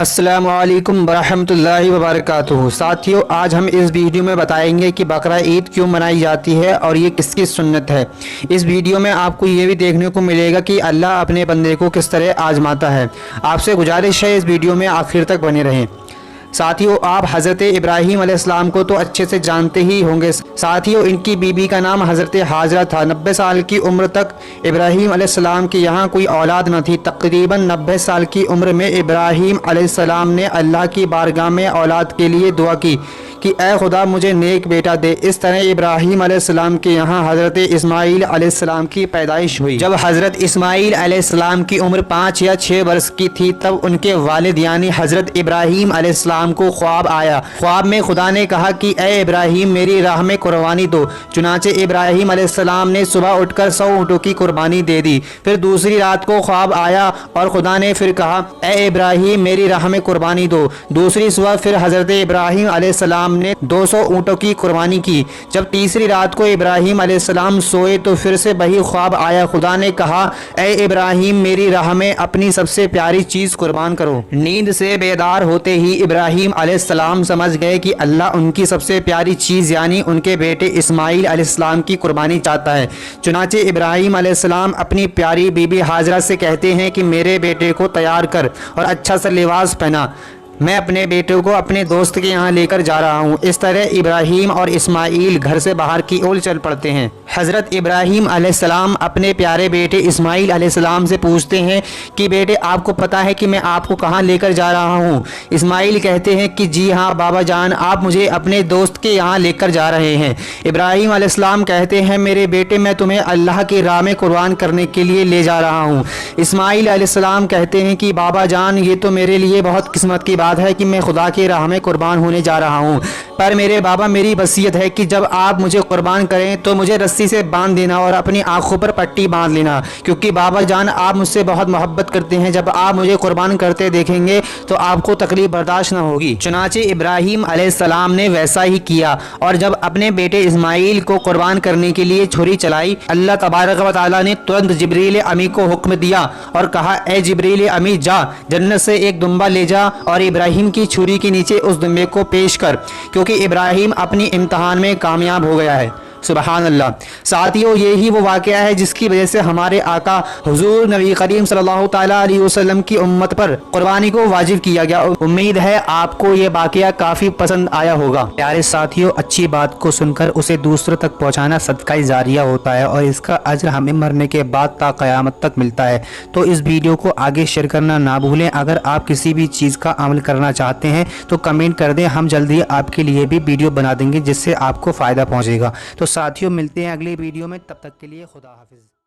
السلام علیکم ورحمۃ اللہ وبرکاتہ۔ ساتھیوں، آج ہم اس ویڈیو میں بتائیں گے کہ بقرہ عید کیوں منائی جاتی ہے اور یہ کس کی سنت ہے۔ اس ویڈیو میں آپ کو یہ بھی دیکھنے کو ملے گا کہ اللہ اپنے بندے کو کس طرح آزماتا ہے۔ آپ سے گزارش ہے اس ویڈیو میں آخر تک بنے رہیں۔ ساتھیوں، آپ حضرت ابراہیم علیہ السلام کو تو اچھے سے جانتے ہی ہوں گے۔ ساتھیوں، ان کی بیوی کا نام حضرت حاجرہ تھا۔ 90 سال کی عمر تک ابراہیم علیہ السلام کے یہاں کوئی اولاد نہ تھی۔ تقریباً 90 سال کی عمر میں ابراہیم علیہ السلام نے اللہ کی بارگاہ میں اولاد کے لیے دعا کی کہ اے خدا مجھے نیک بیٹا دے۔ اس طرح ابراہیم علیہ السلام کے یہاں حضرت اسماعیل علیہ السلام کی پیدائش ہوئی۔ جب حضرت اسماعیل علیہ السلام کی عمر 5 یا 6 برس کی تھی، تب ان کے والد یعنی حضرت ابراہیم علیہ السلام کو خواب آیا۔ خواب میں خدا نے کہا کہ اے ابراہیم میری راہ میں قربانی دو۔ چنانچہ ابراہیم علیہ السلام نے صبح اٹھ کر 100 اونٹوں کی قربانی دے دی۔ پھر دوسری رات کو خواب آیا اور خدا نے پھر کہا اے ابراہیم میری راہ میں قربانی دو۔ دوسری صبح پھر حضرت ابراہیم علیہ السلام نے 200 اونٹوں کی قربانی کی۔ جب تیسری رات کو ابراہیم علیہ السلام سوئے تو پھر سے وہی خواب آیا۔ خدا نے کہا اے ابراہیم میری راہ میں اپنی سب سے پیاری چیز قربان کرو۔ نیند سے بیدار ہوتے ہی ابراہیم علیہ السلام سمجھ گئے کہ اللہ ان کی سب سے پیاری چیز یعنی ان کے بیٹے اسماعیل علیہ السلام کی قربانی چاہتا ہے۔ چنانچہ ابراہیم علیہ السلام اپنی پیاری بیوی حاجرہ سے کہتے ہیں کہ میرے بیٹے کو تیار کر اور اچھا سا لباس پہنا، میں اپنے بیٹے کو اپنے دوست کے یہاں لے کر جا رہا ہوں۔ اس طرح ابراہیم اور اسماعیل گھر سے باہر کی اور چل پڑتے ہیں۔ حضرت ابراہیم علیہ السلام اپنے پیارے بیٹے اسماعیل علیہ السلام سے پوچھتے ہیں کہ بیٹے آپ کو پتہ ہے کہ میں آپ کو کہاں لے کر جا رہا ہوں؟ اسماعیل کہتے ہیں کہ جی ہاں بابا جان، آپ مجھے اپنے دوست کے یہاں لے کر جا رہے ہیں۔ ابراہیم علیہ السلام کہتے ہیں میرے بیٹے میں تمہیں اللہ کی راہ میں قربان کرنے کے لیے لے جا رہا ہوں۔ اسماعیل علیہ السلام کہتے ہیں کہ بابا جان یہ تو میرے لیے بہت قسمت کی بات ہے کہ میں خدا کی راہ میں قربان ہونے جا رہا ہوں، پر میرے بابا میری وصیت ہے کہ جب آپ مجھے قربان کریں تو مجھے رسی سے باندھ دینا اور اپنی آنکھوں پر پٹی باندھ لینا، کیونکہ بابا جان آپ مجھ سے بہت محبت کرتے ہیں۔ جب آپ مجھے قربان کرتے دیکھیں گے تو آپ کو تکلیف برداشت نہ ہوگی۔ چنانچہ ابراہیم علیہ السلام نے ویسا ہی کیا اور جب اپنے بیٹے اسماعیل کو قربان کرنے کے لیے چھری چلائی، اللہ تبارک و تعالی نے ترنت جبریل امی کو حکم دیا اور کہا اے جبریل امی جا جنت سے ایک دمبا لے جا اور ابراہیم کی چھری کے نیچے اس دمبے کو پیش کر، کیونکہ ابراہیم اپنی امتحان میں کامیاب ہو گیا ہے۔ سبحان اللہ۔ ساتھیوں، یہی وہ واقعہ ہے جس کی وجہ سے ہمارے آقا حضور نبی کریم صلی اللہ تعالیٰ علیہ وسلم کی امت پر قربانی کو واجب کیا گیا۔ امید ہے آپ کو یہ واقعہ کافی پسند آیا ہوگا۔ پیارے ساتھیوں، اچھی بات کو سن کر اسے دوسروں تک پہنچانا صدقہ جاریہ ہوتا ہے اور اس کا اجر ہمیں مرنے کے بعد تا قیامت تک ملتا ہے۔ تو اس ویڈیو کو آگے شیئر کرنا نہ بھولیں۔ اگر آپ کسی بھی چیز کا عمل کرنا چاہتے ہیں تو کمنٹ کر دیں، ہم جلدی آپ کے لیے بھی ویڈیو بنا دیں گے جس سے آپ کو فائدہ پہنچے گا۔ تو ساتھیوں، ملتے ہیں اگلی ویڈیو میں، تب تک کے لیے خدا حافظ۔